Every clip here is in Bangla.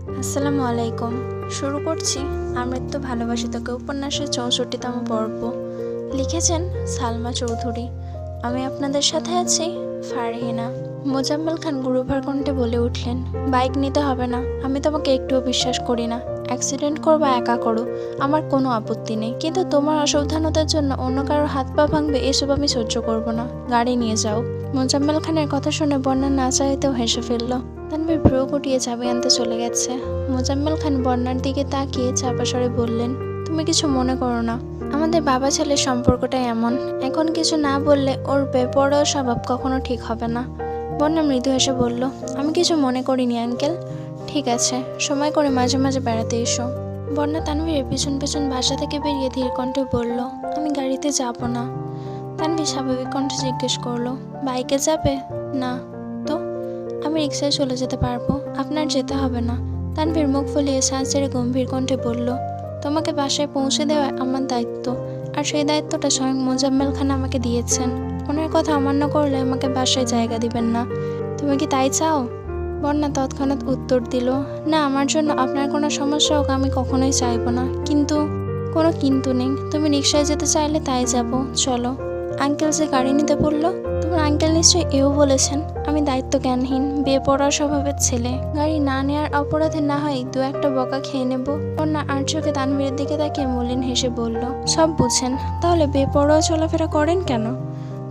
আসসালামু আলাইকুম। শুরু করছি আমৃত্যু ভালোবাসি তোকে উপন্যাসের ৬৪তম পর্ব। লিখেছেন সালমা চৌধুরী। আমি আপনাদের সাথে আছি ফারহিনা। মোজাম্মেল খান গুরুভার কণ্ঠে বলে উঠলেন, বাইক নিতে হবে না, আমি তোমাকে একটুও বিশ্বাস করি না। অ্যাক্সিডেন্ট করবা একা করো, আমার কোনো আপত্তি নেই, কিন্তু তোমার অসাবধানতার জন্য অন্য কারোর হাত পা ভাঙবে এসব আমি সহ্য করব না। গাড়ি নিয়ে যাও। মোজাম্মেল খানের কথা শুনে বন্যা না চাইতেও হেসে ফেলল। তানভীর ভ্রু গুটিয়ে চাবি আনতে চলে গেছে। মোজাম্মেল খান বন্যার দিকে তাকিয়ে চাপা স্বরে বললেন, তুমি কিছু মনে করো না, আমাদের বাবা ছেলের সম্পর্কটা এমন, এখন কিছু না বললে ওর বেপরোয়া স্বভাব কখনো ঠিক হবে না। বন্যা মৃদু হেসে বলল, আমি কিছু মনে করিনি আঙ্কেল। ঠিক আছে, সময় করে মাঝে মাঝে বেড়াতে এসো। বন্যা তানভীরের পিছন পিছন বাসা থেকে বেরিয়ে ধীর কণ্ঠে বলল, আমি গাড়িতে যাব না। তানভীর স্বাভাবিক কণ্ঠে জিজ্ঞেস করলো, বাইকে যাবে? না। তো? আমি রিক্সায় চলে যেতে পারবো, আপনার যেতে হবে না। তানভীর মুখ ফুলিয়ে শ্বাস ছেড়ে গম্ভীর কণ্ঠে বলল, তোমাকে বাসায় পৌঁছে দেওয়া আমার দায়িত্ব, আর সেই দায়িত্বটা স্বয়ং মোজাম্মেল খান আমাকে দিয়েছেন। ওনার কথা অমান্য করলে আমাকে বাসায় জায়গা দিবেন না। তুমি কি তাই চাও? বন্যা তৎক্ষণাৎ উত্তর দিল, না, আমার জন্য আপনার কোনো সমস্যা হোক আমি কখনোই চাইবো না, কিন্তু কোনো কিন্তু নেই। তুমি রিক্সায় যেতে চাইলে তাই যাব, চলো। আঙ্কেল যে গাড়ি নিতে বললো, তোমার আঙ্কেল নিশ্চয়ই এও বলেছেন আমি দায়িত্ব জ্ঞানহীন বেপরোয়া স্বভাবের ছেলে। গাড়ি না নেওয়ার অপরাধে না হয় দু একটা বকা খেয়ে নেব। বন্যা আর চোখে তানভীরের দিকে তাকিয়ে মলিন হেসে বলল, সব বুঝেন, তাহলে বেপরোয়া চলাফেরা করেন কেন?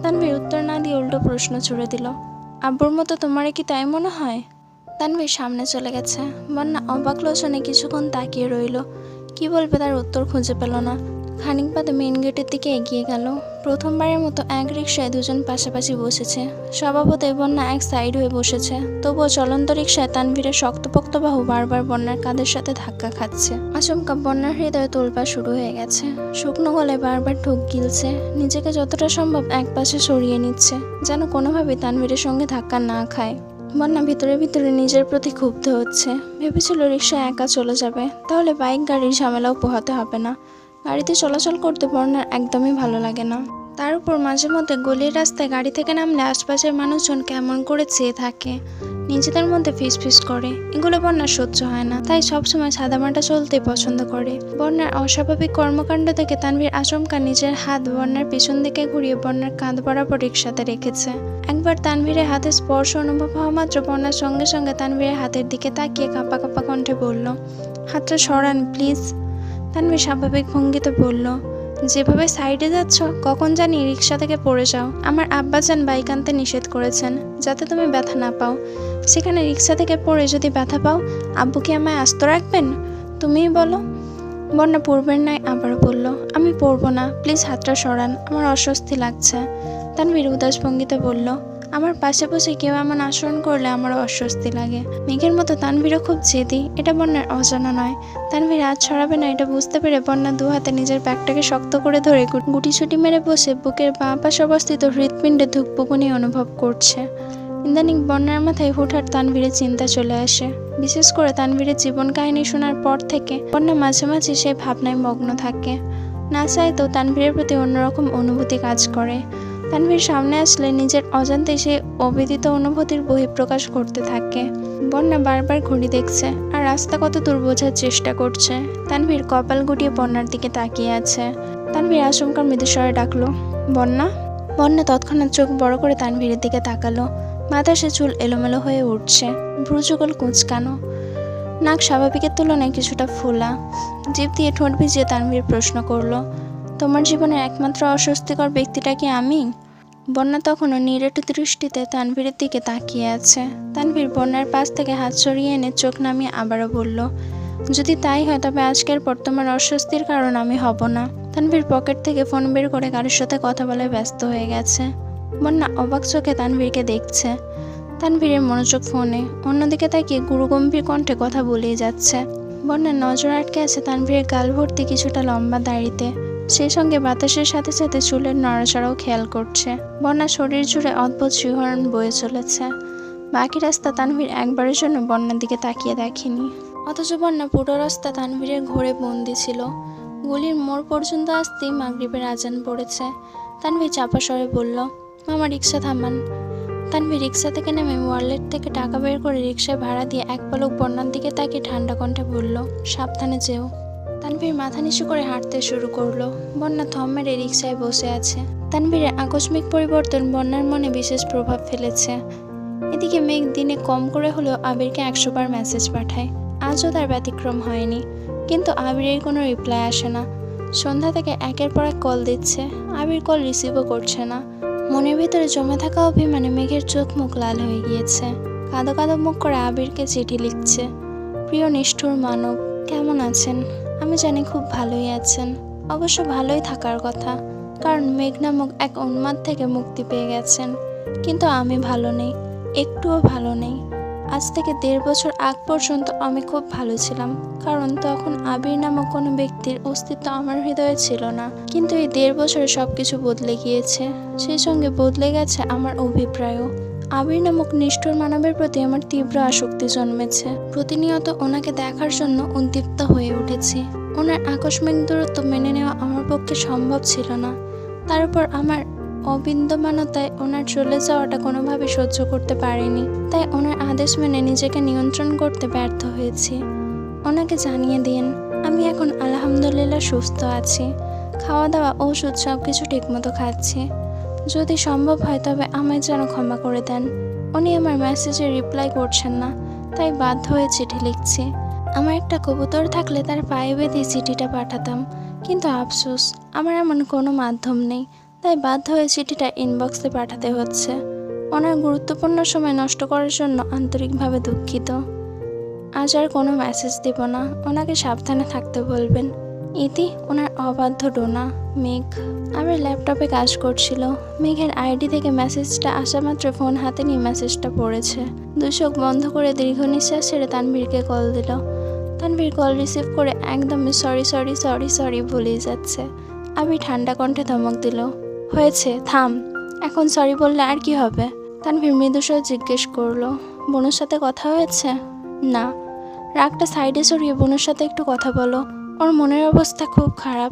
তানভীর উত্তর না দিয়ে উল্টো প্রশ্ন ছুড়ে দিল, আব্বুর মতো তোমারই কি তাই মনে হয়? তানভীর সামনে চলে গেছে। বন্যা অবাক লোচনে কিছুক্ষণ তাকিয়ে রইল, কি বলবে তার উত্তর খুঁজে পেল না। খানিক বাদে মেন গেটের দিকে এগিয়ে গেল। প্রথমবারের মতো এক রিকশায় দুজন পাশাপাশি বসেছে। স্বভাবতই বন্যা এক সাইড হয়ে বসেছে, তবুও চলন্ত রিকশায় তানভীরের শক্তপোক্ত বাহু বারবার বন্যার কাঁধের সাথে ধাক্কা খাচ্ছে। আচমকা বন্যার হৃদয়ে তোলপাড় শুরু হয়ে গেছে। শুকনো গলায় বারবার ঢোক গিলছে, নিজেকে যতটা সম্ভব এক পাশে সরিয়ে নিচ্ছে, যেন কোনোভাবেই তানভীরের সঙ্গে ধাক্কা না খায়। বন্যা ভিতরে ভিতরে নিজের প্রতি ক্ষুব্ধ হচ্ছে। ভেবেছিল রিকশায় একা চলে যাবে, তাহলে বাইক গাড়ির ঝামেলাও পোহাতে হবে না। গাড়িতে চলাচল করতে বন্যার একদমই ভালো লাগে না। তার উপর মাঝে মধ্যে গলির রাস্তায় গাড়ি থেকে নামলে আশপাশের মানুষজন কেমন করে চেয়ে থাকে, নিজেদের মধ্যে ফিসফিস করে, এগুলো বন্যার সহ্য হয় না। তাই সবসময় সাদামাটা চলতে পছন্দ করে। বন্যার অস্বাভাবিক কর্মকাণ্ড থেকে তানভীর আচমকা নিজের হাত বন্যার পিছন দিকে ঘুরিয়ে বন্যার কাঁধ বরাবর রিকশাতে রেখেছে। একবার তানভীরের হাতে স্পর্শ অনুভব হওয়া মাত্র বন্যার সঙ্গে সঙ্গে তানভীরের হাতের দিকে তাকিয়ে কাঁপা কাঁপা কণ্ঠে বলল, হাতটা সরান প্লিজ। তানভীর স্বাভাবিক ভঙ্গিতে বলল, যেভাবে সাইডে যাচ্ছ কখন জানি রিক্সা থেকে পড়ে যাও। আমার আব্বাজান বাইক আনতে নিষেধ করেছেন যাতে তুমি ব্যথা না পাও, সেখানে রিক্সা থেকে পড়ে যদি ব্যথা পাও আব্বু কি আমায় আস্ত রাখবেন? তুমিই বলো। বন্যা পূর্বের ন্যায় আবার বলল, আমি পড়বো না, প্লিজ হাতটা সরান, আমার অস্বস্তি লাগছে। তানভীর উদাস ভঙ্গিতে বলল, আমার পাশে বসে কেউ এমন আচরণ করলে আমারও অস্বস্তি লাগে। মেঘের মতো তানভীরও খুব জেদি, এটা বন্যার অজানা নয়। তানভীর হাত ছড়াবে না এটা বুঝতে পেরে বন্যা দু হাতে নিজের ব্যাগটাকে শক্ত করে ধরে গুটিসুটি মেরে বসে বুকের বাঁ পাশে অবস্থিত হৃৎপিণ্ডে ধুকপুকুনি অনুভব করছে। ইদানিং বন্যার মাথায় হুটহাট তানভীরের চিন্তা চলে আসে। বিশেষ করে তানভীরের জীবন কাহিনী শোনার পর থেকে বন্যা মাঝে মাঝে সেই ভাবনায় মগ্ন থাকে। না চাইতেও তানভীরের প্রতি অন্যরকম অনুভূতি কাজ করে। তানভীর সামনে আসলে নিজের অজান্তেই সেই অবিদিত অনুভূতির বহিঃপ্রকাশ করতে থাকে। বন্যা বারবার ঘড়ি দেখছে আর রাস্তা কত দূর বোঝার চেষ্টা করছে। তানভীর কপাল গুটিয়ে বন্যার দিকে তাকিয়ে আছে। তানভীর আচমকা মৃদুস্বরে ডাকলো, বন্যা। বন্যা তৎক্ষণাৎ চোখ বড় করে তানভীরের দিকে তাকালো। বাতাসে চুল এলোমেলো হয়ে উঠছে, ভ্রুযুগল কুঁচকানো, নাক স্বাভাবিকের তুলনায় কিছুটা ফোলা। জিভ দিয়ে ঠোঁট ভিজিয়ে তানভীর প্রশ্ন করলো, তোমার জীবনের একমাত্র অস্বস্তিকর ব্যক্তিটা কি আমি? বন্যা তখনও নিরেট দৃষ্টিতে তানভীরের দিকে তাকিয়ে আছে। তানভীর বন্যার পাশ থেকে হাত সরিয়ে এনে চোখ নামিয়ে আবারও বলল, যদি তাই হয় তবে আজকের পর তোমার অস্বস্তির কারণ আমি হব না। তানভীর পকেট থেকে ফোন বের করে কারোর সাথে কথা বলে ব্যস্ত হয়ে গেছে। বন্যা অবাক চোখে তানভীরকে দেখছে। তানভীরের মনোযোগ ফোনে, অন্যদিকে তাকিয়ে গুরুগম্ভীর কণ্ঠে কথা বলেই যাচ্ছে। বন্যার নজর আটকে আছে তানভীরের গাল ভর্তি কিছুটা লম্বা দাড়িতে, সেই সঙ্গে বাতাসের সাথে সাথে চুলের নড়াচড়াও খেয়াল করছে। বন্যা শরীর জুড়ে অদ্ভুত শিহরণ বয়ে চলেছে। বাকি রাস্তা তানভীর একবারের জন্য বন্যার দিকে তাকিয়ে দেখেনি, অথচ বন্যা পুরো রাস্তা তানভীরের ঘোরে বন্দি ছিল। গলির মোড় পর্যন্ত আসতেই মাগরিবের আজান পড়েছে। তানভীর চাপা স্বরে বলল, মামা রিক্সা থামান। তানভীর রিক্সা থেকে নেমে ওয়ালেট থেকে টাকা বের করে রিক্সায় ভাড়া দিয়ে এক পলক বন্যার দিকে তাকিয়ে ঠান্ডা কণ্ঠে বলল, সাবধানে যেও। তানভীর মাথা নিচু করে হাঁটতে শুরু করলো। বন্যা থম মেরে রিক্সায় বসে আছে। তানভীরের আকস্মিক পরিবর্তন বন্যার মনে বিশেষ প্রভাব ফেলেছে। এদিকে মেঘ দিনে কম করে হলেও আবিরকে 100 বার মেসেজ পাঠায়। আজও তার ব্যতিক্রম হয়নি, কিন্তু আবিরের কোনো রিপ্লাই আসে না। সন্ধ্যা থেকে একের পর এক কল দিচ্ছে, আবির কল রিসিভও করছে না। মনের ভিতরে জমে থাকা অভিমানে মেঘের চোখ মুখ লাল হয়ে গিয়েছে। কাঁদো কাঁদো মুখ করে আবিরকে চিঠি লিখছে। প্রিয় নিষ্ঠুর মানব, কেমন আছেন? আমি জানি খুব ভালোই আছেন, অবশ্য ভালোই থাকার কথা, কারণ মেঘ নামক এক উন্মাদ থেকে মুক্তি পেয়ে গেছেন। কিন্তু আমি ভালো নেই, একটুও ভালো নেই। আজ থেকে 1.5 বছর আগ পর্যন্ত আমি খুব ভালো ছিলাম, কারণ তখন আবির নামক কোনো ব্যক্তির অস্তিত্ব আমার হৃদয়ে ছিল না। কিন্তু এই 1.5 বছরে সবকিছু বদলে গিয়েছে, সেই সঙ্গে বদলে গেছে আমার অভিপ্রায়ও। আবির নামক নিষ্ঠুর মানবের প্রতি আমার তীব্র আসক্তি জন্মেছে। প্রতিনিয়ত ওনাকে দেখার জন্য উদ্দীপ্ত হয়ে উঠেছি। ওনার আকস্মিক দূরত্ব মেনে নেওয়া আমার পক্ষে সম্ভব ছিল না। তার উপর আমার অবিদ্যমানতায় ওনার চলে যাওয়াটা কোনোভাবে সহ্য করতে পারিনি। তাই ওনার আদেশ মেনে নিজেকে নিয়ন্ত্রণ করতে ব্যর্থ হয়েছি। ওনাকে জানিয়ে দিন আমি এখন আলহামদুলিল্লাহ সুস্থ আছি। খাওয়া দাওয়া, ওষুধ সব কিছু ঠিকমতো খাচ্ছি। যদি সম্ভব হয় তবে আমায় যেন ক্ষমা করে দেন। উনি আমার মেসেজে রিপ্লাই করছেন না, তাই বাধ্য হয়ে চিঠি লিখছি। আমার একটা কবুতর থাকলে তার পায়ে বেঁধে চিঠিটা পাঠাতাম, কিন্তু আফসোস আমার এমন কোনো মাধ্যম নেই, তাই বাধ্য হয়ে চিঠিটা ইনবক্সে পাঠাতে হচ্ছে। ওনার গুরুত্বপূর্ণ সময় নষ্ট করার জন্য আন্তরিকভাবে দুঃখিত। আজ আর কোনো মেসেজ দেব না, ওনাকে সাবধানে থাকতে বলবেন। ইতি ওনার অবাধ্য ডোনা, মেঘ। আমার ল্যাপটপে কাজ করছিল। মেঘের আইডি থেকে মেসেজটা আসা মাত্র ফোন হাতে নিয়ে মেসেজটা পড়েছে। 2 চোখ বন্ধ করে দীর্ঘ নিঃশ্বাস ছেড়ে তানভীরকে কল দিল। তানভীর কল রিসিভ করে একদমই সরি সরি সরি সরি বলেই যাচ্ছে। আমি ঠান্ডা কণ্ঠে ধমক দিল, হয়েছে থাম, এখন সরি বললে আর কি হবে? তানভীর মৃদুস্বরে জিজ্ঞেস করলো, বোনের সাথে কথা হয়েছে? না। রাগটা সাইডে সরিয়ে বোনের সাথে একটু কথা বলো, ওর মনের অবস্থা খুব খারাপ।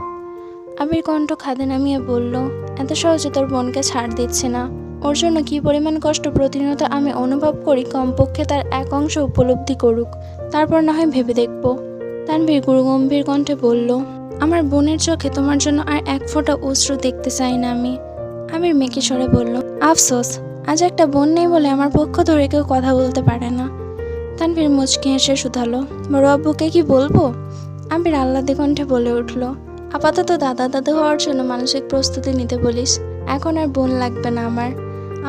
আবির কণ্ঠ খাদে নামিয়ে বলল, এত সহজে তোর বোনকে ছাড় দিচ্ছে না। ওর জন্য কী পরিমাণ কষ্ট প্রতিনিয়ত আমি অনুভব করি, কমপক্ষে তার এক অংশ উপলব্ধি করুক, তারপর না হয় ভেবে দেখব। তানভীর গুরুগম্ভীর কণ্ঠে বলল, আমার বোনের চোখে তোমার জন্য আর এক ফোঁটা অশ্রু দেখতে চাই না আমি। আবির মেকি স্বরে বলল, আফসোস আজ একটা বোন নেই বলে আমার পক্ষ ধরে কেউ কথা বলতে পারে না। তানভীর মুচকি হেসে শুধালো, বড় আব্বুকে কি বলবো? আবির আহ্লাদে কণ্ঠে বলে উঠল, আপাতত দাদা দাদু হওয়ার জন্য মানসিক প্রস্তুতি নিতে বলিস। এখন আর বোন লাগবে না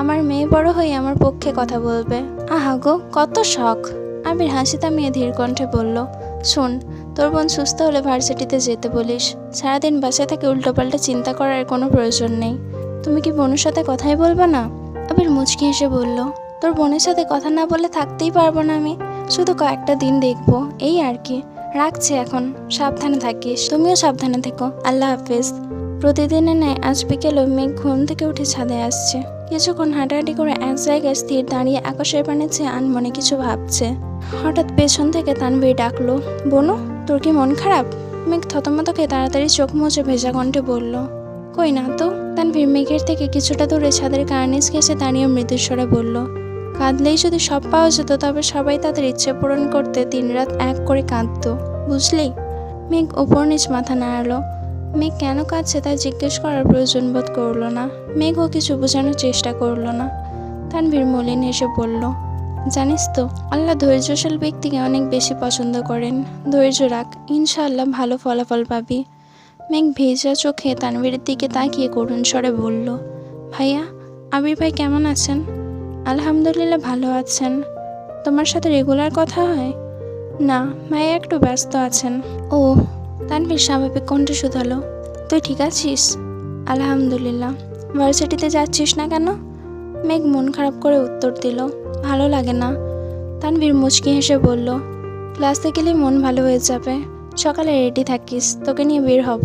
আমার মেয়ে বড় হয়ে আমার পক্ষে কথা বলবে। আহা গো, কত শখ। আবির হাসি থামিয়ে ধীর কণ্ঠে বলল, শোন, তোর বোন সুস্থ হলে ভার্সিটিতে যেতে বলিস। সারাদিন বাসায় থেকে উল্টোপাল্টা চিন্তা করার কোনো প্রয়োজন নেই। তুমি কি বোনের সাথে কথাই বলবে না? আবির মুচকি হেসে বলল, তোর বোনের সাথে কথা না বলে থাকতেই পারবো না আমি, শুধু কয়েকটা দিন দেখবো, এই আর কি। রাখছি এখন, সাবধানে থাকিস। তুমিও সাবধানে থেকো, আল্লাহ হাফেজ। প্রতিদিনের ন্যায় আজ বিকেলেও মেঘ ঘুম থেকে উঠে ছাদে আসছে। কিছুক্ষণ হাঁটাহাঁটি করে এক জায়গায় স্থির দাঁড়িয়ে আকাশের পানে চেয়ে আনমনে কিছু ভাবছে। হঠাৎ পেছন থেকে তানভীর ডাকলো, বোনু তোর কি মন খারাপ? মেঘ থতমত খেয়ে তাড়াতাড়ি চোখ মুছে ভেজা কণ্ঠে বলল, কই না তো। তানভীর মেঘের থেকে কিছুটা দূরে ছাদের কার্নিস ঘেঁষে দাঁড়িয়ে মৃদুস্বরে বলল, কাঁদলেই যদি সব পাওয়া যেত তবে সবাই তাদের ইচ্ছে পূরণ করতে দিনরাত এক করে কাঁদত, বুঝলি? মেঘ ওপর নিচ মাথা নাড়ালো। মেঘ কেন কাঁদছে তা জিজ্ঞেস করার প্রয়োজন বোধ করলো না। মেঘও কিছু বোঝানোর চেষ্টা করলো না। তানভীর মলিন হেসে বলল, জানিস তো, আল্লাহ ধৈর্যশীল ব্যক্তিকে অনেক বেশি পছন্দ করেন। ধৈর্য রাখ, ইনশাআল্লাহ ভালো ফলাফল পাবি। মেঘ ভেজা চোখে তানভীরের দিকে তাকিয়ে করুণ স্বরে বলল, ভাইয়া, আবির ভাই কেমন আছেন? আলহামদুলিল্লাহ ভালো আছেন। তোমার সাথে রেগুলার কথা হয়? না, ভাইয়া একটু ব্যস্ত আছেন। ও। তানভীর স্বাভাবিক কণ্ঠে শুধালো, তুই ঠিক আছিস? আলহামদুলিল্লাহ। ভার্সিটিতে যাচ্ছিস না কেন? মেঘ মন খারাপ করে উত্তর দিল, ভালো লাগে না। তানভীর মুচকি হেসে বলল, ক্লাসে গেলেই মন ভালো হয়ে যাবে। সকালে রেডি থাকিস, তোকে নিয়ে বের হব।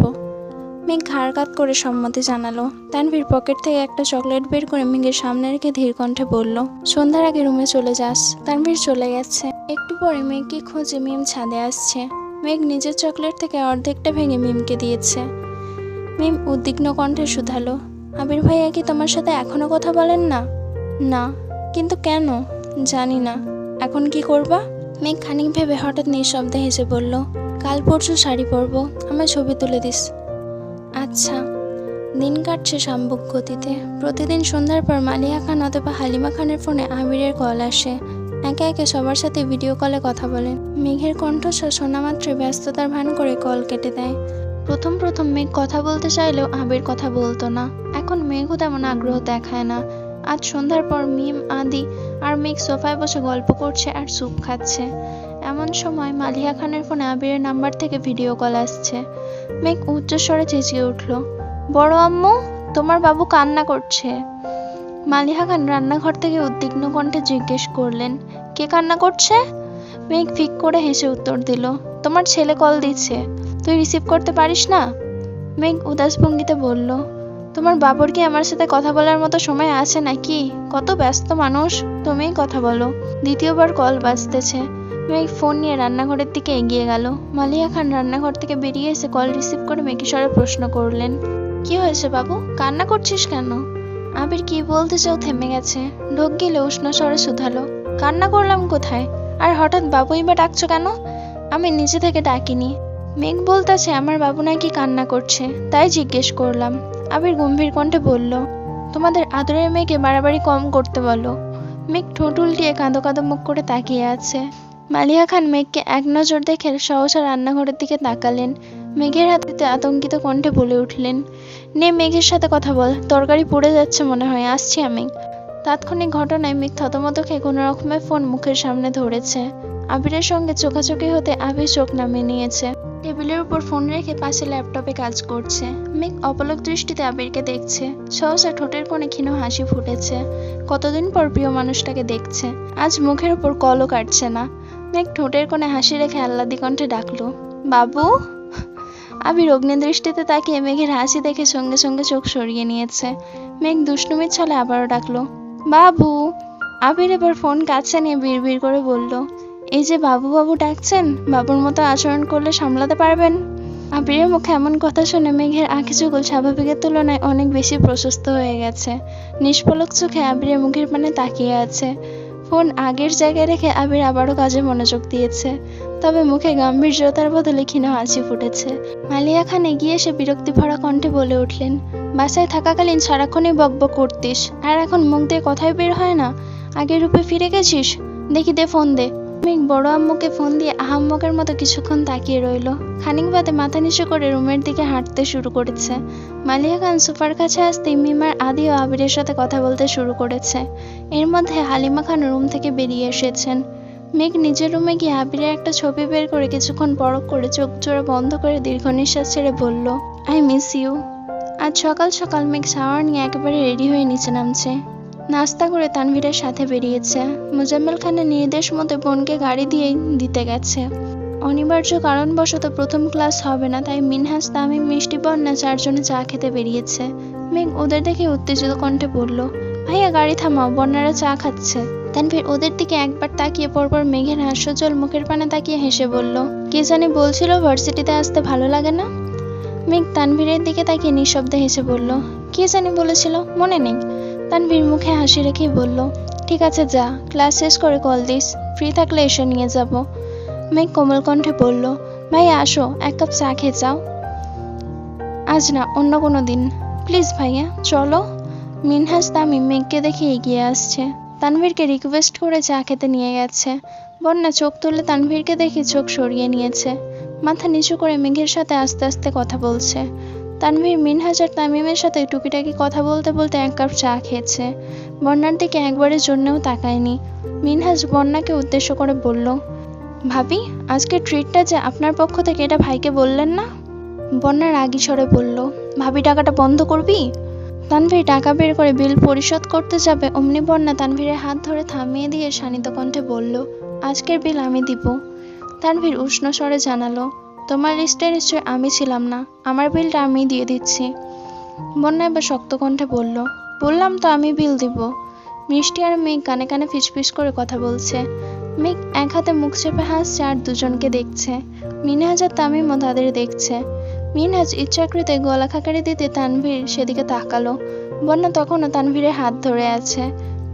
মেঘ ঘাড় কাত করে সম্মতি জানালো। তানভীর পকেট থেকে একটা চকলেট বের করে মেঘের সামনে রেখে ধীর কণ্ঠে বলল, সন্ধ্যার আগে রুমে চলে যাস। তানভীর চলে গেছে। একটু পরে মেঘকে খোঁজে মিম ছাদে আসছে। মেঘ নিজের চকলেট থেকে অর্ধেকটা ভেঙে মিমকে দিয়েছে। মিম উদ্বিগ্ন কণ্ঠে শুধালো, আবির ভাইয়া কি তোমার সাথে এখনো কথা বলেন না? না। কিন্তু কেন? জানি না। এখন কি করবা? মেঘ খানিক ভেবে হঠাৎ নিঃশব্দে হেসে বলল, কাল পরশু শাড়ি পরবো, আমার ছবি তুলে দিস। আচ্ছা। দিন কাটছে শাম্বক গতিতে। প্রতিদিন সন্ধ্যার পর মালিয়া খান অথবা হালিমা খানের ফোনে আবিরের কল আসে। একে একে সবার সাথে ভিডিও কলে কথা বলেন। মেঘের কণ্ঠস্বর শোনা মাত্রই ব্যস্ততার ভান করে কল কেটে দেয়। প্রথম প্রথম মেঘ কথা বলতে চাইলেও আবির কথা বলতো না। এখন মেঘও তেমন আগ্রহ দেখায় না। আজ সন্ধ্যার পর মিম, আদি আর মেঘ সোফায় বসে গল্প করছে আর স্যুপ খাচ্ছে। এমন সময় মালিয়া খানের ফোনে আবিরের নাম্বার থেকে ভিডিও কল আসছে। মেঘ উচ্চস্বরে চেঁচিয়ে উঠল, বড় আম্মু, তোমার বাবু কান্না করছে। মালিহা খান রান্নাঘর থেকে উদ্বিগ্ন কণ্ঠে জিজ্ঞেস করলেন, কে কান্না করছে? মেঘ ফিক করে হেসে উত্তর দিল, তোমার ছেলে কল দিচ্ছে, তুই রিসিভ করতে পারিস না? মেঘ উদাস ভঙ্গিতে বলল, তোমার বাবুর কি আমার সাথে কথা বলার মতো সময় আছে নাকি? কত ব্যস্ত মানুষ, তুমিই কথা বলো। দ্বিতীয়বার কল বাজতেছে। মেঘ ফোন নিয়ে রান্নাঘরের দিকে এগিয়ে গেল। মালিয়া খান রান্নাঘর থেকে বেরিয়ে এসে কল রিসিভ করে মেঘেশ্বরে প্রশ্ন করলেন, কি হয়েছে বাবু, কান্না করছিস কেন? আবির কি বলতে চাও থেমে গেছে। ঢোক গিলে উষ্ণ স্বরে শুধালো, কান্না করলাম কোথায়? আর হঠাৎ বাবুই বা ডাকছো কেন? আমি নিজে থেকে ডাকিনি। মেঘ বলতেছে আমার বাবু নাকি কান্না করছে, তাই জিজ্ঞেস করলাম। আবির গম্ভীর কণ্ঠে বলল, তোমাদের আদরের মেয়েকে বাড়াবাড়ি কম করতে বলো। মেঘ ঠোঁট উল্টিয়ে কাঁদো কাঁদো মুখ করে তাকিয়ে আছে। মালিয়া খান মেঘকে এক নজর দেখে সহসা রান্নাঘরের দিকে তাকালেন। মেঘের হাতে আতঙ্কিত কণ্ঠে বলে উঠলেন, নে মেঘের সাথে কথা বল, তরকারি পুড়ে যাচ্ছে মনে হয়, আসছি আমি। তাৎক্ষণিক ঘটনায় মেঘ থতমত খেয়ে কোনো রকমের ফোন মুখের সামনে ধরেছে। আবিরের সঙ্গে চোখাচোখি হতে আবির চোখ নামিয়ে নিয়েছে। টেবিলের উপর ফোন রেখে পাশে ল্যাপটপে কাজ করছে। মেঘ অপলক দৃষ্টিতে আবিরকে দেখছে। সহসা ঠোঁটের কোণে ক্ষীণ হাসি ফুটেছে। কতদিন পর প্রিয় মানুষটাকে দেখছে। আজ মুখের উপর কলও কাটছে না। মেঘ ঠোঁটের কোণে হাসি রেখে আহ্লাদি কণ্ঠে ডাকলো, বাবু। আবির অগ্নি দৃষ্টিতে তাকিয়ে মেঘের হাসি দেখে সঙ্গে সঙ্গে চোখ সরিয়ে নিয়েছে। মেঘ দুষ্টুমির ছলে আবারও ডাকলো, বাবু। আবির এবার ফোন কাছে নিয়ে বিড়বিড় করে বলল, এই যে বাবু বাবু ডাকছেন, বাবুর মতো আচরণ করলে সামলাতে পারবেন? আবিরের মুখে এমন কথা শুনে মেঘের আঁখি যুগল স্বাভাবিকের তুলনায় অনেক বেশি প্রশস্ত হয়ে গেছে। নিষ্পলক চোখে আবিরের মুখের পানে তাকিয়ে আছে। ফোন আগের জায়গায় রেখে আবির আবারও কাজে মনোযোগ দিয়েছে। তবে মুখে গাম্ভীর্যতার বদলে ক্ষীণ হাসি ফুটেছে। মালিয়া খান এগিয়ে এসে বিরক্তি ভরা কণ্ঠে বলে উঠলেন, বাসায় থাকাকালীন সারাক্ষণই বকবক করতিস, আর এখন মুখ দিয়ে কথাই বের হয় না। আগের রূপে ফিরে গেছিস? দেখি দে ফোন দে। মেঘ বড় আম্মুকে ফোন দিয়ে আহাম্মকের মতো কিছুক্ষণ তাকিয়ে রইল। খানিক বাদে মাথা নিচু করে রুমের দিকে হাঁটতে শুরু করেছে। মালিয়া খান সোফার কাছে আসতেই মিমার আদি ও আবিরের সাথে কথা বলতে শুরু করেছে। এর মধ্যে হালিমা খান রুম থেকে বেরিয়ে এসেছেন। মেঘ নিজের রুমে গিয়ে আবিরের একটা ছবি বের করে কিছুক্ষণ পরখ করে চোখ জোড়া বন্ধ করে দীর্ঘ নিঃশ্বাস ছেড়ে বলল, আই মিস ইউ। আজ সকাল সকাল মেঘ শাওয়ার নিয়ে একেবারে রেডি হয়ে নিচে নামছে। নাস্তা করে তানভীরের সাথে বেরিয়েছে। মোজাম্মেল খানের নির্দেশ মতো বোনকে গাড়ি দিয়ে দিতে গেছে। অনিবার্য কারণবশত প্রথম ক্লাস হবে না, তাই মিনহাজ, তামিম, মিষ্টি, বন্যা চারজনে চা খেতে বেরিয়েছে। মেঘ ওদের দেখে উত্তেজিত কণ্ঠে বলল, ভাইয়া গাড়ি থামাও, বন্যারা চা খাচ্ছে। তানভীর ওদের দিকে একবার তাকিয়ে পরপর মেঘের হাস্যজ্জ্বল মুখের পানে তাকিয়ে হেসে বলল, কে জানি বলছিল ভার্সিটিতে আসতে ভালো লাগে না। মেঘ তানভীরের দিকে তাকিয়ে নিঃশব্দে হেসে বলল, কে জানি বলেছিল, মনে নেই। তানভীর মুখে হাসি রেখেই বলল, ঠিক আছে যা, ক্লাস শেষ করে কল দিস, ফ্রি থাকলে এসে নিয়ে যাব। মেঘ কোমল কণ্ঠে বলল, ভাইয়া আসো, এক কাপ চা খেয়ে যাও। আজ না, অন্য কোনো দিন। প্লিজ ভাইয়া চলো। মিনহাজ তামিম মেঘকে দেখে এগিয়ে আসছে। তানভীরকে রিকোয়েস্ট করে চা খেতে নিয়ে গেছে। বন্যা চোখ তুলে তানভীরকে দেখে চোখ সরিয়ে নিয়েছে। মাথা নিচু করে মেঘের সাথে আস্তে আস্তে কথা বলছে। তানভীর মিনহাজ আর তামিমের সাথে টুকিটাকি কথা বলতে বলতে এক কাপ চা খেয়েছে। বন্যার দিকে একবারের জন্যও তাকায়নি। মিনহাজ বন্যাকে উদ্দেশ্য করে বলল, ভাবি, আজকের ট্রিটটা যে আপনার পক্ষ থেকে, এটা ভাইকে বললেন না? বন্যা রাগী স্বরে বলল, ভাবি টাকাটা বন্ধ করবি? তানভীর টাকা বের করে বিল পরিশোধ করতে যাবে, অমনি বন্যা তানভীরের হাত ধরে থামিয়ে দিয়ে শানিত কণ্ঠে বলল, আজকের বিল আমি দিব। তানভীর উষ্ণ স্বরে জানালো, তোমার লিস্টে নিশ্চয় আমি ছিলাম না, আমার বিলটা আমি দিয়ে দিচ্ছি। বন্যা এবার শক্ত কণ্ঠে বলল, বললাম তো আমি বিল দিব। মিষ্টি আর মেঘ কানে কানে ফিসফিস করে কথা বলছে। মেঘ এক হাতে মুখ চেপে হাসছে আর দুজনকে দেখছে। মিনহাজ আর তামিমও তাদের দেখছে। মিনহাজ ইচ্ছাকৃত গলা খাকারি দিতে তানভীর সেদিকে তাকালো। বন্যা তখনও তানভীরের হাত ধরে আছে।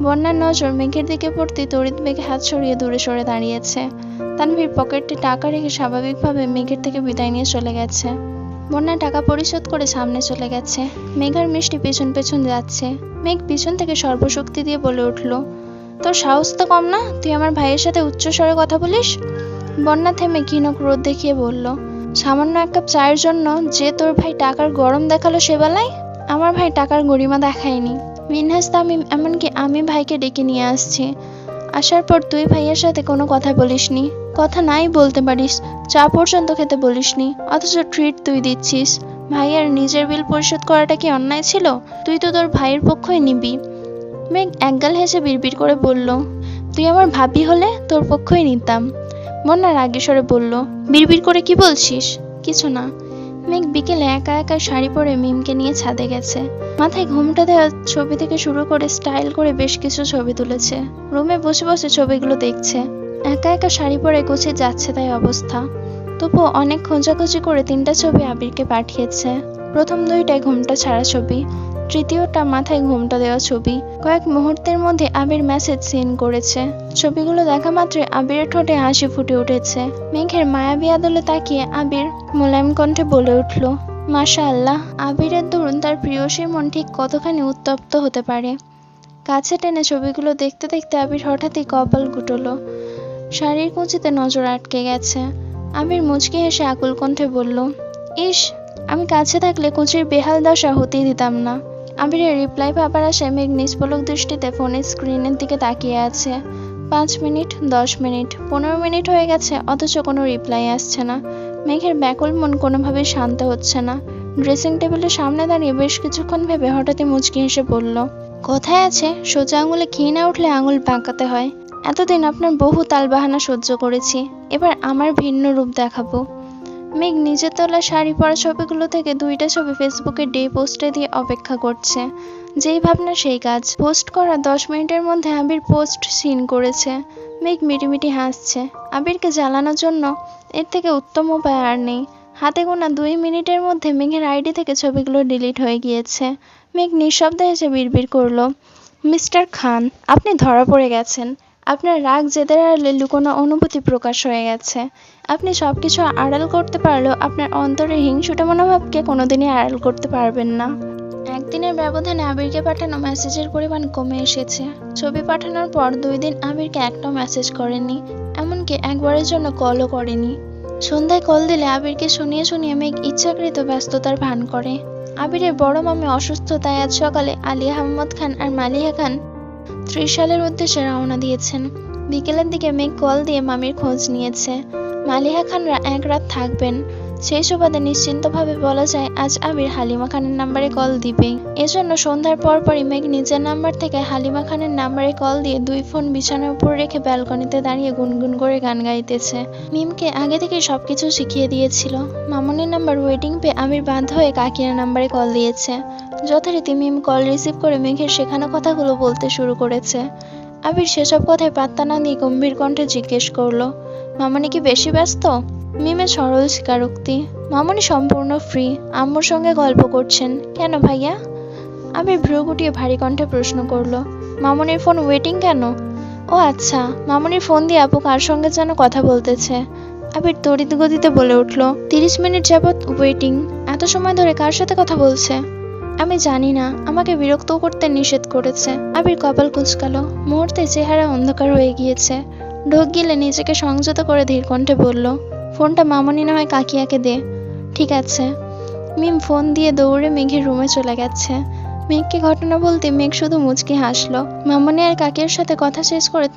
বন্যার নজর মেঘের দিকে পড়তে তড়িৎ বেগে হাত সরিয়ে দূরে সরে দাঁড়িয়েছে। তানভীর পকেটে টাকা রেখে স্বাভাবিকভাবে মেঘের থেকে বিদায় নিয়ে চলে গেছে। বন্যা টাকা পরিশোধ করে সামনে চলে গেছে। মেঘ আর মিষ্টি পেছন পেছন যাচ্ছে। মেঘ পিছন থেকে সর্বশক্তি দিয়ে বলে উঠল, তোর সাহস তো কম না, তুই আমার ভাইয়ের সাথে উচ্চ স্বরে কথা বলিস? বন্যা থেমে ক্ষীণ ক্রোধ দেখিয়ে বলল, সামান্য এক কাপ চায়ের জন্য যে তোর ভাই টাকার গরম দেখালো সে বেলায়? আমার ভাই টাকার গরিমা দেখায়নি। মিনহাজ তামিম, এমনকি আমি ভাইকে ডেকে নিয়ে আসছি। আসার পর তুই ভাইয়ের সাথে কোনো কথা বলিসনি, কথা নাই বলতে পারিস, চা পর্যন্ত খেতে বলিসনি, অথচ ট্রিট তুই দিচ্ছিস। ভাইয়ের নিজের বিল পরিশোধ করাটা কি অন্যায় ছিল? তুই তো তোর ভাইয়ের পক্ষই নিবি। মেঘ একগাল হেসে বিড়বিড় করে বলল, তুই আমার ভাবি হলে তোর পক্ষই নিতাম। বন্যা রাগী স্বরে বলল, বিড়বিড় করে কি বলছিস? কিছু না। মেঘ বিকেলে একা একা শাড়ি পরে মিমকে নিয়ে ছাদে গেছে। মাথায় ঘোমটা দেওয়া ছবি থেকে শুরু করে স্টাইল করে বেশ কিছু ছবি তুলেছে। রুমে বসে বসে ছবিগুলো দেখছে। একা একা শাড়ি পরে গুছিয়ে যাচ্ছে তাই অবস্থা। তবুও অনেক খোঁজাখুঁজি করে 3টা ছবি আবিরকে পাঠিয়েছে। প্রথম 2টায় ঘোমটা ছাড়া ছবি, তৃতীয়টা মাথায় ঘোমটা দেওয়া ছবি। কয়েক মুহূর্তের মধ্যে আবির মেসেজ সেন্ড করেছে। ছবিগুলো দেখা মাত্রই আবিরের ঠোঁটে হাসি ফুটে উঠেছে। মেঘের মায়াবী আদলে তাকিয়ে আবির মোলায়েম কণ্ঠে বলে উঠল, মাশাআল্লাহ। আবিরের দরুন তার প্রিয়সীর মন ঠিক কতখানি উত্তপ্ত হতে পারে। কাছে টেনে ছবিগুলো দেখতে দেখতে আবির হঠাৎই কপাল গুটলো। শাড়ির কুঁচিতে নজর আটকে গেছে। আবির মুচকি হেসে আকুল কণ্ঠে বলল, ইস, আমি কাছে থাকলে কুচির বেহাল দশা হতেই দিতাম না। আবিরের রিপ্লাই পাবার আশায় মেঘ নিষ্পলক দৃষ্টিতে ফোনের স্ক্রিনের দিকে তাকিয়ে আছে। 5 মিনিট, 10 মিনিট, 15 মিনিট হয়ে গেছে, অথচ কোনো রিপ্লাই আসছে না। মেঘের ব্যাকুল মন কোনোভাবেই শান্ত হচ্ছে না। ড্রেসিং টেবিলের সামনে দাঁড়িয়ে বেশ কিছুক্ষণ ভেবে হঠাৎই মুচকি হেসে বলল, কথায় আছে সোজা আঙুলে ঘি না উঠলে আঙুল বাঁকাতে হয়। এতদিন আপনার বহু তালবাহানা সহ্য করেছি, এবার আমার ভিন্ন রূপ দেখাবো। মেঘ নিজের তোলা শাড়ি পরা ছবিগুলো থেকে 2টা ছবি ফেসবুকে ডে পোস্টে দিয়ে অপেক্ষা করছে। যেই ভাবনা সেই কাজ। পোস্ট করা 10 মিনিটের মধ্যে আবির পোস্ট সিন করেছে। মেঘ মিটিমিটি হাসছে। আবিরকে জ্বালানোর জন্য এর থেকে উত্তম উপায় আর নেই। হাতে গোনা 2 মিনিটের মধ্যে মেঘের আইডি থেকে ছবিগুলো ডিলিট হয়ে গিয়েছে। মেঘ নিঃশব্দে হেসে বিড়বিড় করলো, মিস্টার খান, আপনি ধরা পড়ে গেছেন। আপনার রাগ জেদের আড়ালে লুকোনো অনুভূতি প্রকাশ হয়ে গেছে। আপনি সবকিছু আড়াল করতে পারলেও আপনার অন্তরের হিংসুটে মনোভাবকে কোনোদিনই আড়াল করতে পারবেন না। একদিনের ব্যবধানে আবিরকে পাঠানো মেসেজের পরিমাণ কমে এসেছে। ছবি পাঠানোর পর 2 দিন আবিরকে একটাও মেসেজ করেনি, এমনকি একবারের জন্য কলও করেনি। সন্ধ্যায় কল দিলে আবিরকে শুনিয়ে শুনিয়ে মেঘ ইচ্ছাকৃত ব্যস্ততার ভান করে। আবিরের বড় মামি অসুস্থ, তাই আজ সকালে আলী আহমদ খান আর মালিহা খান ত্রিশালের উদ্দেশ্যে রওনা দিয়েছেন। বিকেলের দিকে মেঘ কল দিয়ে মামির খোঁজ নিয়েছে। মালিহা খানরা 1 রাত থাকবেন। সেই সুবাদে নিশ্চিন্তভাবে বলা যায় আজ আবির হালিমা খানের নাম্বারে কল দিবেই। এজন্য সন্ধ্যার পরপরই মেঘ নিজের নাম্বার থেকে হালিমা খানের নাম্বারে কল দিয়ে 2 ফোন বিছানার উপর রেখে ব্যালকনিতে দাঁড়িয়ে গুনগুন করে গান গাইতেছে। মিমকে আগে থেকে সবকিছু শিখিয়ে দিয়েছিল। মামুনির নাম্বার ওয়েটিং পেয়ে আবির বাধ্য হয়ে কাকিনার নাম্বারে কল দিয়েছে। যথারীতি মিম কল রিসিভ করে মেঘের শেখানো কথাগুলো বলতে শুরু করেছে। আবির সেসব কথায় পাত্তা না দিয়ে গম্ভীর কণ্ঠে জিজ্ঞেস করলো, মামুনি কি বেশি ব্যস্ত? মিমের সরল স্বীকারোক্তি, মামুনি সম্পূর্ণ ফ্রি, আম্মুর সঙ্গে গল্প করছেন। কেন ভাইয়া? আবির ভ্রু গুটিয়ে ভারী কণ্ঠে প্রশ্ন করলো, মামুনির ফোন ওয়েটিং কেন? ও আচ্ছা, মামুনির ফোন দিয়ে আপু কার সঙ্গে যেন কথা বলতেছে। আবির তড়িৎ গতিতে বলে উঠল, 30 মিনিট যাবৎ ওয়েটিং। এত সময় ধরে কার সাথে কথা বলছে? আমি জানি না, আমাকে বিরক্ত করতে নিষেধ করেছে। আবির কপাল কুঁচকালো। মুহূর্তে চেহারা অন্ধকার হয়ে গিয়েছে। ঢোক গিলে নিজেকে সংযত করে ধীর কণ্ঠে বলল, ফোনটা মামুনি না হয় কাকিয়াকে দে। ঠিক আছে। মিম ফোন দিয়ে দৌড়ে মেঘের রুমে চলে গেছে। মেঘকে ঘটনা বলতে মেঘ শুধু মুচকি হাসলো। মামুনি আর কাকিয়ার সাথে কথা শেষ করে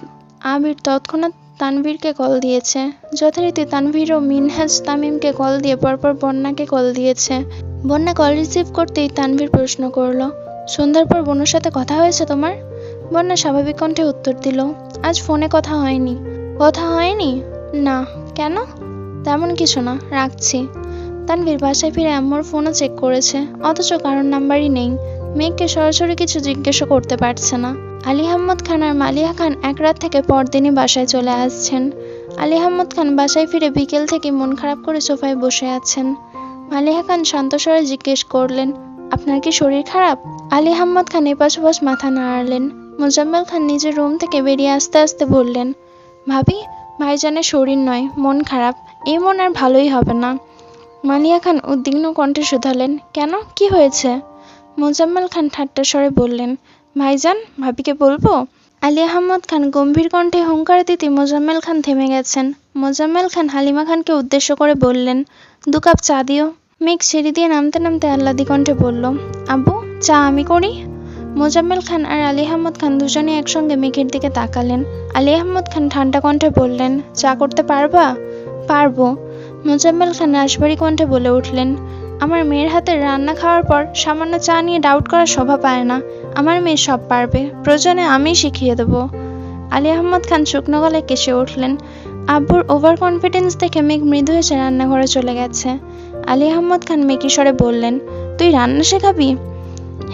আবির তৎক্ষণাৎ তানভীরকে কল দিয়েছে। যথারীতি তানভীর ও মিনহাজ তামিমকে কল দিয়ে পরপর বন্যাকে কল দিয়েছে। বন্যা কল রিসিভ করতেই তানভীর প্রশ্ন করলো, সন্ধ্যার পর বোনের সাথে কথা হয়েছে তোমার? বন্যা স্বাভাবিক কণ্ঠে উত্তর দিল, আজ ফোনে কথা হয়নি। কথা হয়নি? না। কেন? তেমন কিছু না, রাখছি। তানভীর বাসায় ফিরে আম্মুর ফোনও চেক করেছে, অথচ কারোর নাম্বারই নেই। মেঘকে সরাসরি কিছু জিজ্ঞাসা করতে পারছে না। আলী আহমদ খান আর মালিহা খান 1 রাত থেকে পরদিনই বাসায় চলে আসছেন। আলী আহমদ খান বাসায় ফিরে বিকেল থেকে মন খারাপ করে সোফায় বসে আছেন। মালিহা খান শান্ত স্বরে জিজ্ঞেস করলেন, আপনার কি শরীর খারাপ? আলী আহমদ খান এপাশ ওপাশ মাথা নাড়ালেন। মোজাম্মেল খান নিজের রুম থেকে বেরিয়ে আস্তে আস্তে বললেন, ভাবি, ভাইজানের শরীর নয়, মন খারাপ। এই মন আর ভালোই হবে না। মালিয়া খান উদ্বিগ্ন কণ্ঠে শুধালেন, কেন, কি হয়েছে? মোজাম্মেল খান ঠাট্টা স্বরে বললেন, ভাইজান, ভাবিকে বলবো? আলী আহমদ খান গম্ভীর কণ্ঠে হুঙ্কার দিতে মোজাম্মেল খান থেমে গেছেন। মোজাম্মেল খান হালিমা খানকে উদ্দেশ্য করে বললেন, 2 কাপ চা দিও। মেঘ সিঁড়ি দিয়ে নামতে নামতে আহ্লাদি কণ্ঠে বলল, আব্বু, চা আমি করি। মোজাম্মেল খান আর আলী আহমদ খান দুজনে একসঙ্গে মেঘের দিকে তাকালেন। আলী আহমদ খান ঠান্ডা কণ্ঠে বললেন, চা করতে পারবা? পারবো। মোজাম্মেল খান রাশভারী কণ্ঠে বলে উঠলেন, আমার মেয়ের হাতের রান্না খাওয়ার পর সামান্য চা নিয়ে ডাউট করার শোভা পায় না। আমার মেয়ে সব পারবে, প্রয়োজনে আমি শিখিয়ে দেবো। আলী আহমদ খান শুকনো গলায় কেসে উঠলেন। আব্বুর ওভার কনফিডেন্স দেখে মেঘ মৃদু হেসে রান্নাঘরে চলে গেছে। আলী আহমদ খান মেকি স্বরে বললেন, তুই রান্না শেখাবি?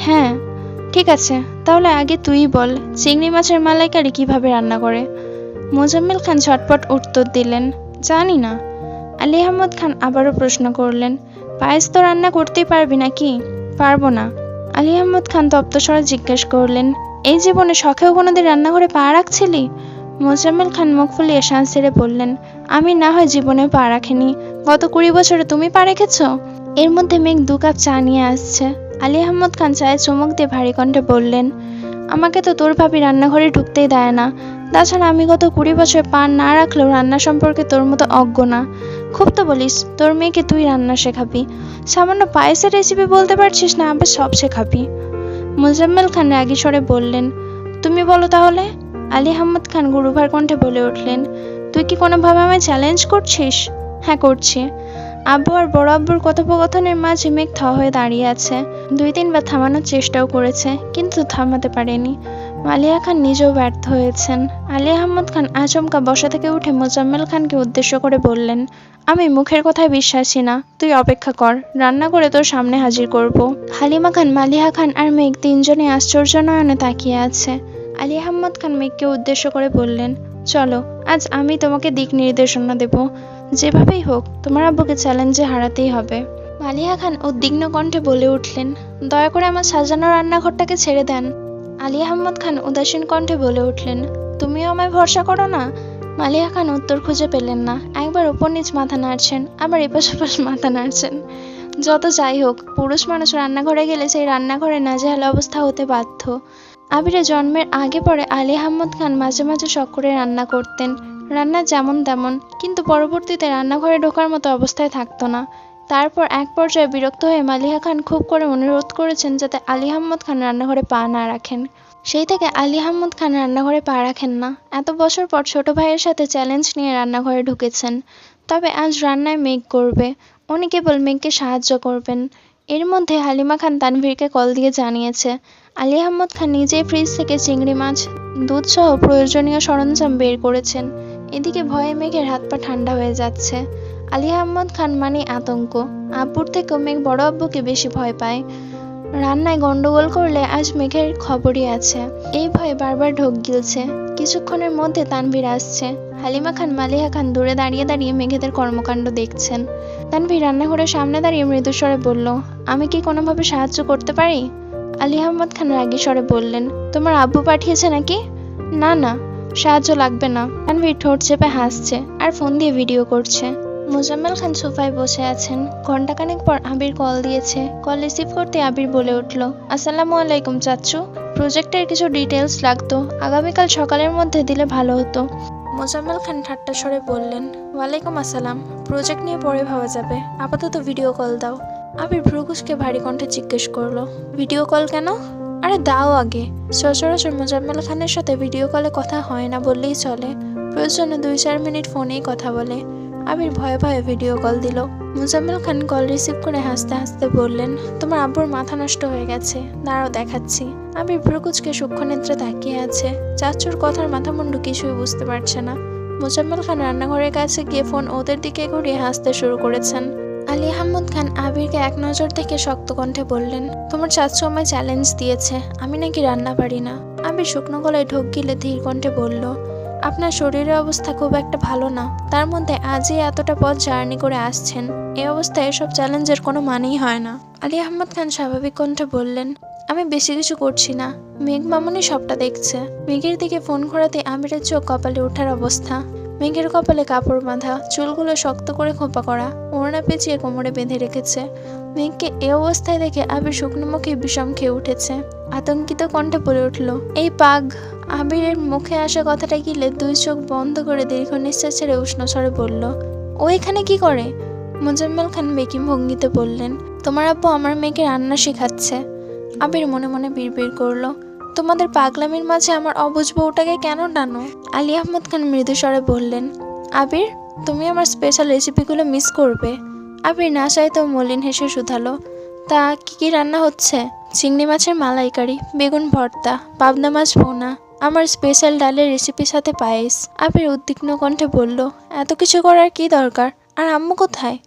হ্যাঁ। ঠিক আছে, তাহলে আগে তুই বল, চিংড়ি মাছের মালাইকারি কিভাবে রান্না করে? মোজাম্মেল খান ঝটপট উত্তর দিলেন, জানি না। আলী আহমদ খান আবারও প্রশ্ন করলেন, পায়েস তো রান্না করতেই পারবি নাকি? পারবো না। আলী আহমদ খান তপ্ত স্বরে জিজ্ঞেস করলেন, এই জীবনে শখেও কোনোদিন রান্নাঘরে পা রাখছিলি? মোজাম্মেল খান মুখ ফুলিয়ে শ্বাস ছেড়ে বললেন, আমি না হয় জীবনেও পা রাখিনি, গত 20 বছরে তুমি পা রেখেছ? এর মধ্যে মেঘ 2 কাপ চা নিয়ে আসছে। আলী আহমদ খান চায়ে চুমুক দিয়ে ভারী কণ্ঠে বললেন, আমাকে তো তোর ভাবি রান্নাঘরে ঢুকতেই দেয় না। তাছাড়া আমি গত 20 বছর পা না রাখলেও রান্না সম্পর্কে তোর মতো অজ্ঞ না। খুব তো বলিস, তোর মেয়েকে তুই রান্না শেখাবি, সামান্য পায়েসের রেসিপি বলতে পারছিস না, আবার সব শেখাবি। মোজাম্মেল খান রাগী স্বরে বললেন, তুমি বলো তাহলে। আলী আহমদ খান গুরুভার কণ্ঠে বলে উঠলেন, তুই কি কোনোভাবে আমায় চ্যালেঞ্জ করছিস? হ্যাঁ, করছি। আব্বু আর বড় আব্বুর কথোপকথনের মাঝে মেঘ থ হয়ে দাঁড়িয়ে আছে। 2-3 বার থামানোর চেষ্টাও করেছে, কিন্তু থামাতে পারেনি। মালিয়া খান নিজেও ব্যর্থ হয়েছেন। আলী আহমদ খান আচমকা বসা থেকে উঠে মোজাম্মেল খানকে উদ্দেশ্য করে বললেন, আমি মুখের কথায় বিশ্বাসী না, তুই অপেক্ষা কর, রান্না করে তোর সামনে হাজির করব। হালিমা খান, মালিহা খান আর মেঘ তিনজনে আশ্চর্য নয়নে তাকিয়ে আছে। আলী আহমদ খান মেঘকে উদ্দেশ্য করে বললেন, চলো, আজ আমি তোমাকে দিক নির্দেশনা দেব। যেভাবেই হোক তোমার আব্বুকে চ্যালেঞ্জে হারাতেই হবে। মালিহা খান উদ্বিগ্ন কণ্ঠে বলে উঠলেন, দয়া করে আমার সাজানো রান্নাঘরটাকে ছেড়ে দেন। আলী আহমদ খান উদাসীন কণ্ঠে বলে উঠলেন, তুমিও আমায় ভরসা করো না? মালিহা খান উত্তর খুঁজে পেলেন না। একবার উপর নিচ মাথা নাড়ছেন, আবার এপাশ ওপাশ মাথা নাড়ছেন। যত যাই হোক, পুরুষ মানুষ রান্নাঘরে গেলে সেই রান্নাঘরে নাজেহাল অবস্থা হতে বাধ্য। আবিরের জন্মের আগে পরে আলী আহমদ খান মাঝে মাঝে শখ করে রান্না করতেন। রান্না যেমন তেমন, কিন্তু পরবর্তীতে রান্নাঘরে ঢোকার মতো অবস্থায় থাকতো না। তারপর এক পর্যায়ে বিরক্ত হয়ে মালিহা খান খুব করে অনুরোধ করেছেন যাতে আলী আহমদ খান রান্নাঘরে পা না রাখেন। সেই থেকে আলী আহমদ খান রান্নাঘরে পা রাখেন না। এত বছর পর ছোট ভাইয়ের সাথে চ্যালেঞ্জ নিয়ে রান্নাঘরে ঢুকেছেন। তবে আজ রান্নায় মেঘ করবে, উনি কেবল মেঘকে সাহায্য করবেন। এর মধ্যে হালিমা খান তানভীরকে কল দিয়ে জানিয়েছে আলী আহমদ খান নিজেই ফ্রিজ থেকে চিংড়ি মাছ, দুধ সহ প্রয়োজনীয় সরঞ্জাম বের করেছেন। এদিকে ভয়ে মেঘের হাত পা ঠান্ডা হয়ে যাচ্ছে। আলী আহমদ খান মানে আতঙ্ক। আব্বুর থেকেও মেঘ বড় আব্বুকে বেশি ভয় পায়। রান্নায় গন্ডগোল করলে আজ মেঘের খবরই আছে। এই ভয়ে বারবার ঢোক গিলছে। কিছুক্ষণের মধ্যে তানভীর আসছে। হালিমা খান, মালিহা খান দূরে দাঁড়িয়ে দাঁড়িয়ে মেঘেদের কর্মকাণ্ড দেখছেন। তানভীর রান্নাঘরের সামনে দাঁড়িয়ে মৃদুস্বরে বলল, আমি কি কোনোভাবে সাহায্য করতে পারি? আলী আহমদ খান রাগী স্বরে বললেন, তোমার আব্বু পাঠিয়েছে নাকি? না না, সাহায্য লাগবে না। তানভীর ঠোঁট চেপে হাসছে আর ফোন দিয়ে ভিডিও করছে। মোজাম্মেল খান সোফায় বসে আছেন। ঘণ্টাখানেক পর আবির কল দিয়েছে। কল রিসিভ করতে আবির বলে উঠল, আসসালামু আলাইকুম চাচ্চু, প্রজেক্টের কিছু ডিটেলস লাগতো, আগামীকাল সকালের মধ্যে দিলে ভালো হতো। মোজাম্মেল খান ঠাট্টা স্বরে বললেন, ওয়ালাইকুম আসসালাম, প্রজেক্ট নিয়ে পরে ভাবা যাবে, আপাতত ভিডিও কল দাও। আবির ভ্রুকুচকে ভারী কণ্ঠে জিজ্ঞেস করলো, ভিডিও কল কেন? আরে দাও আগে। সচরাচর মোজাম্মেল খানের সাথে ভিডিও কলে কথা হয় না বললেই চলে, প্রয়োজনে 2-4 মিনিট ফোনেই কথা বলে। আবির ভয়ে ভয়ে ভিডিও কল দিল। মোজাম্মেল খান কল রিসিভ করে হাসতে হাসতে বললেন, তোমার আব্বুর মাথা নষ্ট হয়ে গেছে, দাঁড়াও দেখাচ্ছি। আবির ভ্রুকুচকে সূক্ষ্ম নেত্রে তাকিয়ে আছে। চাচুর কথার মাথা মুন্ডু কিছুই বুঝতে পারছে না। মোজাম্মেল খান রান্নাঘরের কাছে গিয়ে ফোন ওদের দিকে ঘুরিয়ে হাসতে শুরু করেছেন। আলী আহমদ খান আবিরকে এক নজর দেখে শক্ত কণ্ঠে বললেন, তোমার চাচু আমায় চ্যালেঞ্জ দিয়েছে, আমি নাকি রান্না পারি না। আবির শুকনো গলায় ঢোক গিলে ধীর কণ্ঠে বলল, আপনার শরীরের অবস্থা খুব একটা ভালো না, তার মধ্যে আজই এতটা পথ জার্নি করে আসছেন, এই অবস্থায় এসব চ্যালেঞ্জের কোনো মানেই হয় না। আলী আহমদ খান স্বাভাবিক কণ্ঠে বললেন, আমি বেশি কিছু করছি না, মেঘ মামুনি সবটা দেখছে। মেঘের দিকে ফোন ঘোরাতে আবিরের চোখ কপালে ওঠার অবস্থা। মেঘের কপালে কাপড় বাঁধা, চুলগুলো শক্ত করে খোঁপা করা, ওড়না পেঁচিয়ে কোমরে বেঁধে রেখেছে। মেঘকে এ অবস্থায় দেখে আবির শুকনো মুখে বিষম খেয়ে উঠেছে। আতঙ্কিত কণ্ঠে বলে উঠল, এই পাগ। আবিরের মুখে আসা কথাটা গিলে দুই চোখ বন্ধ করে দীর্ঘ নিঃশ্বাস ছেড়ে উষ্ণ স্বরে বলল, ও এখানে কি করে? মোজাম্মেল খান বেকিম ভঙ্গিতে বললেন, তোমার আব্বু আমার মেয়েকে রান্না শেখাচ্ছে। আবির মনে মনে বিড়বিড় করলো, তোমাদের পাগলামির মাঝে আমার অবুঝ বউটাকে কেন টানো? আলী আহমদ খান মৃদু স্বরে বললেন, আবির, তুমি আমার স্পেশাল রেসিপিগুলো মিস করবে। আবির না চাইতেও মলিন হেসে শুধালো, তা কি কি রান্না হচ্ছে? চিংড়ি মাছের মালাইকারি, বেগুন ভর্তা, পাবদা মাছ ভোনা, আমার স্পেশাল ডালের রেসিপির সাথে পায়েস। আবির উদ্বিগ্ন কণ্ঠে বলল, এত কিছু করার কি দরকার? আর আম্মু কোথায়?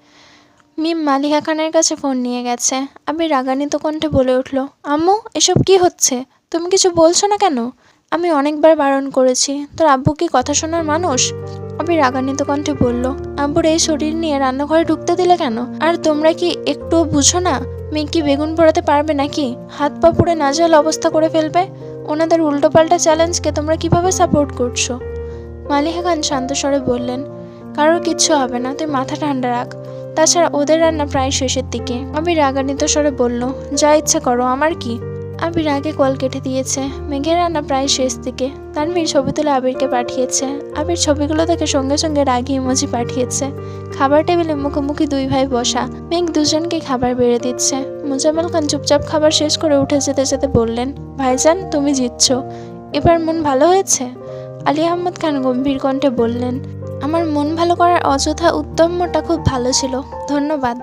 মিম মালিহা খানের কাছে ফোন নিয়ে গেছে। আবির রাগান্বিত কণ্ঠে বলে উঠল, আম্মু, এসব কি হচ্ছে? তুমি কিছু বলছো না কেন? আমি অনেকবার বারণ করেছি, তোর আব্বু কি কথা শোনার মানুষ? আবির রাগান্বিত কণ্ঠে বলল, আব্বুর এই শরীর নিয়ে রান্নাঘরে ঢুকতে দিলে কেন? আর তোমরা কি একটুও বুঝো না? মেয়ে কি বেগুন পোড়াতে পারবে নাকি? হাত পা পুড়ে নাজেহাল অবস্থা করে ফেলবে। ওনাদের উল্টোপাল্টা চ্যালেঞ্জকে তোমরা কিভাবে সাপোর্ট করছো? মালিহা খান শান্ত স্বরে বললেন, কারোর কিচ্ছু হবে না, তুই মাথা ঠান্ডা রাখ। তাছাড়া ওদের রান্না প্রায় শেষের দিকে। আবির রাগান্বিত স্বরে বলল, যা ইচ্ছা করো, আমার কি? আবির আগে কল কেটে দিয়েছে। মেঘের রান্না প্রায় শেষ দিকে। তানভীর ছবি তুলে আবিরকে পাঠিয়েছে। আবির ছবিগুলো দেখে সঙ্গে সঙ্গে রাগি ইমোজি পাঠিয়েছে। খাবার টেবিলে মুখোমুখি দুই ভাই বসা। মেঘ দুজনকে খাবার বেড়ে দিচ্ছে। মোজাম্মেল খান চুপচাপ খাবার শেষ করে উঠে যেতে যেতে বললেন, ভাইজান, তুমি জিতছো। এবার মন ভালো হয়েছে? আলী আহমদ খান গম্ভীর কণ্ঠে বললেন, আমার মন ভালো করার অযথা উদ্যমটা খুব ভালো ছিল, ধন্যবাদ।